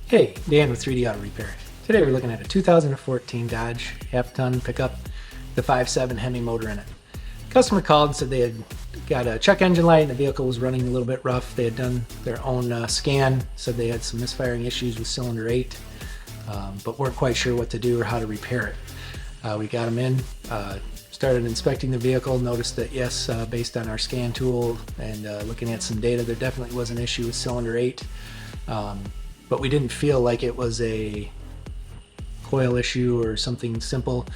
Hey, Dan with 3D Auto Repair. Today we're looking at a 2014 Dodge half-ton pickup, the 5.7 Hemi motor in it. Customer called and said they had got a check engine light and the vehicle was running a little bit rough. They had done their own scan, said they had some misfiring issues with cylinder 8, but weren't quite sure what to do or how to repair it. We got them in, started inspecting the vehicle, noticed that yes, based on our scan tool and looking at some data, there definitely was an issue with cylinder 8. But we didn't feel like it was a coil issue or something simple.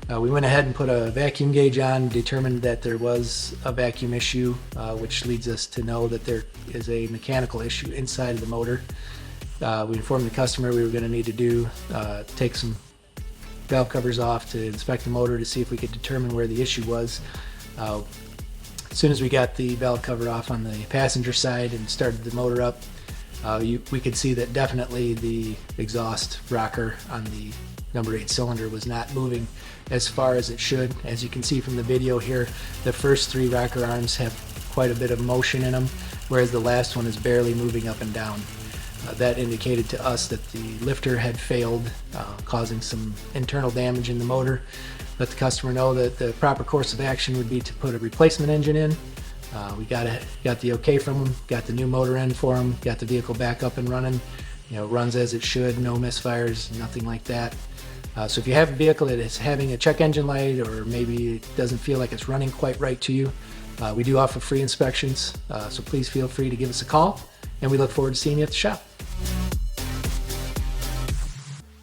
We went ahead and put a vacuum gauge on, determined that there was a vacuum issue, which leads us to know that there is a mechanical issue inside of the motor. We informed the customer we were going to need to take some valve covers off to inspect the motor to see if we could determine where the issue was. As soon as we got the valve cover off on the passenger side and started the motor up, we could see that definitely the exhaust rocker on the number 8 cylinder was not moving as far as it should. As you can see from the video here, the first 3 rocker arms have quite a bit of motion in them, whereas the last one is barely moving up and down. That indicated to us that the lifter had failed, causing some internal damage in the motor. Let the customer know that the proper course of action would be to put a replacement engine in. We got the okay from them, got the new motor in for them, got the vehicle back up and running. You know, runs as it should, no misfires, nothing like that. So if you have a vehicle that is having a check engine light or maybe it doesn't feel like it's running quite right to you, we do offer free inspections, so please feel free to give us a call, and we look forward to seeing you at the shop.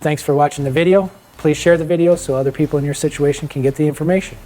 Thanks for watching the video. Please share the video so other people in your situation can get the information.